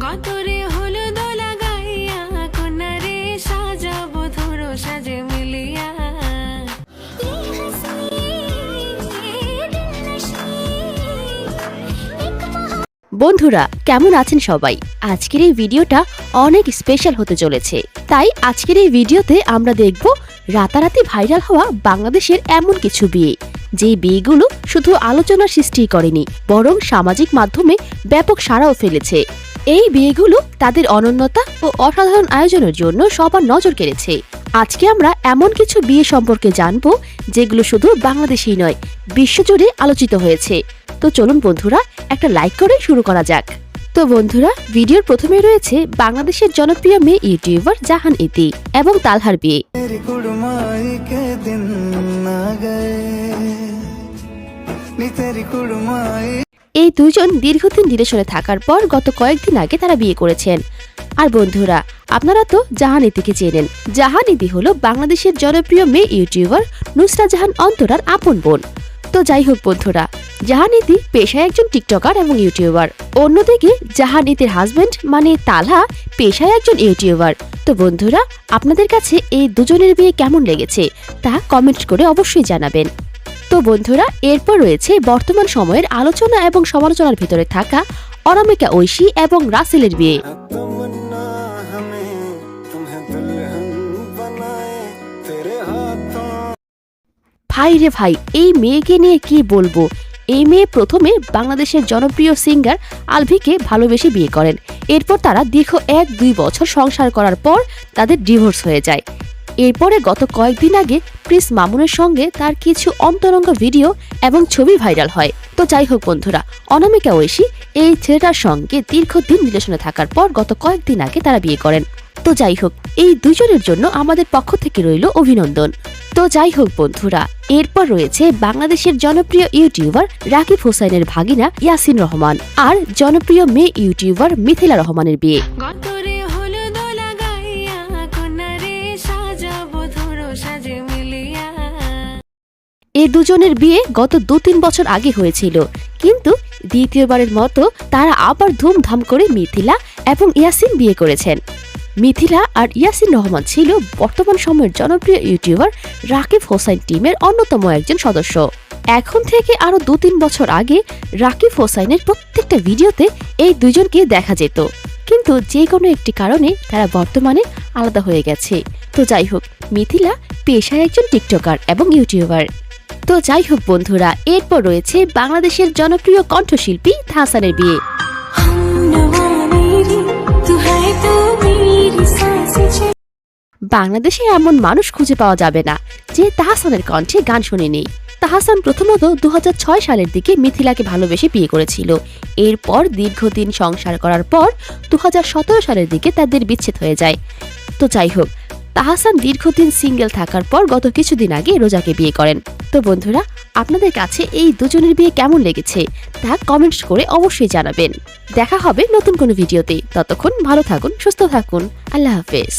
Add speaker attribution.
Speaker 1: বন্ধুরা কেমন আছেন সবাই? আজকের এই ভিডিওটা অনেক স্পেশাল হতে চলেছে। তাই আজকের এই ভিডিওতে আমরা দেখব রাতারাতি ভাইরাল হওয়া বাংলাদেশের এমন কিছু বিয়ে, যে বিয়েগুলো শুধু আলোচনার সৃষ্টি করেনি, বরং সামাজিক মাধ্যমে ব্যাপক সাড়াও ফেলেছে। এই বিয়েগুলো তাদের অনন্যতা ও অসাধারণ আয়োজনের জন্য সবার নজর কেড়েছে। আজকে আমরা এমন কিছু বিয়ে সম্পর্কে জানবো যেগুলো শুধু বাংলাদেশেই নয়, বিশ্বজুড়ে আলোচিত হয়েছে। তো চলুন বন্ধুরা একটা লাইক করে শুরু করা যাক। তো বন্ধুরা, ভিডিওর প্রথমে রয়েছে বাংলাদেশের জনপ্রিয় মেয়ে ইউটিউবার জাহান ইতি এবং তালহার বিয়ে। এই দুইজন দীর্ঘদিন রিলেশনে থাকার পর গত কয়েকদিন আগে তারা বিয়ে করেছেন। আর বন্ধুরা, আপনারা তো জাহান ইতিকে চেনেন। জাহান ইতি হলো বাংলাদেশের জনপ্রিয় মেয়ে ইউটিউবার নুসরাত জাহান অন্তরার আপন বোন। তো যাই হোক বন্ধুরা, জাহান ইতি পেশায় একজন টিকটকার এবং ইউটিউবার। অন্যদিকে জাহান ইতির হাজবেন্ড মানে তালহা পেশায় একজন ইউটিউবার। তো বন্ধুরা, আপনাদের কাছে এই দুজনের বিয়ে কেমন লেগেছে তা কমেন্ট করে অবশ্যই জানাবেন। তো বন্ধুরা, এরপর রয়েছে বর্তমান সময়ের আলোচনা এবং সমালোচনার ভিতরে থাকা অনামিকা ঐশী এবং রাসেলের বিয়ে। ভাই রে ভাই, এই মেয়েকে নিয়ে কি বলবো। এই মেয়ে প্রথমে বাংলাদেশের জনপ্রিয় সিঙ্গার আলভিকে ভালোবেসে বিয়ে করেন। এরপর তারা দীর্ঘ 1-2 বছর সংসার করার পর তাদের ডিভোর্স হয়ে যায়। এরপরে গত কয়েকদিন আগে প্রিন্স মামুনের সঙ্গে তার কিছু অন্তরঙ্গ ভিডিও এবং ছবি ভাইরাল হয়। তো যাই হোক বন্ধুরা, অনামিকা ঐশী এই ছেলেটার সঙ্গে দীর্ঘদিন রিলেশনে থাকার পর গত কয়েকদিন আগে তারা বিয়ে করেন। তো যাই হোক, এই দুজনের জন্য আমাদের পক্ষ থেকে রইল অভিনন্দন। তো যাই হোক বন্ধুরা, এরপর রয়েছে বাংলাদেশের জনপ্রিয় ইউটিউবার রাকিব হোসাইনের ভাগিনা ইয়াসিন রহমান আর জনপ্রিয় মেয়ে ইউটিউবার মিথিলা রহমানের বিয়ে। এই দুজনের বিয়ে গত 2-3 বছর আগে হয়েছিল, কিন্তু দ্বিতীয়বারের মতো তারা আবার ধুমধাম করে মিথিলা এবং ইয়াসিন বিয়ে করেছেন। মিথিলা আর ইয়াসিন রহমান ছিল বর্তমান সময়ের জনপ্রিয় ইউটিউবার রাকিব হোসাইন টিমের অন্যতম একজন সদস্য। এখন থেকে আরো 2-3 বছর আগে রাকিব হোসাইনের প্রত্যেকটা ভিডিওতে এই দুজনকে দেখা যেত, কিন্তু যে কোনো একটি কারণে তারা বর্তমানে আলাদা হয়ে গেছে। তো যাই হোক, মিথিলা পেশায় একজন টিকটকার এবং ইউটিউবার। তো যাই হোক বন্ধুরা, এরপর রয়েছে বাংলাদেশের জনপ্রিয় কণ্ঠশিল্পী তাহসানের বিয়ে। বাংলাদেশে এমন মানুষ খুঁজে পাওয়া যাবে না যে তাহসানের কণ্ঠে গান শুনেনি। তাহসান প্রথমত 2006 সালের দিকে মিথিলাকে ভালোবেসে বিয়ে করেছিল। এরপর দীর্ঘদিন সংসার করার পর 2017 সালের দিকে তাদের বিচ্ছেদ হয়ে যায়। তো যাই হোক, তাহসান দীর্ঘদিন সিঙ্গেল থাকার পর গত কিছুদিন আগে রোজাকে বিয়ে করেন। তো বন্ধুরা, আপনাদের কাছে এই দুজনের বিয়ে কেমন লেগেছে তা কমেন্টস করে অবশ্যই জানাবেন। দেখা হবে নতুন কোনো ভিডিওতে। ততক্ষণ ভালো থাকুন, সুস্থ থাকুন। আল্লাহ হাফেজ।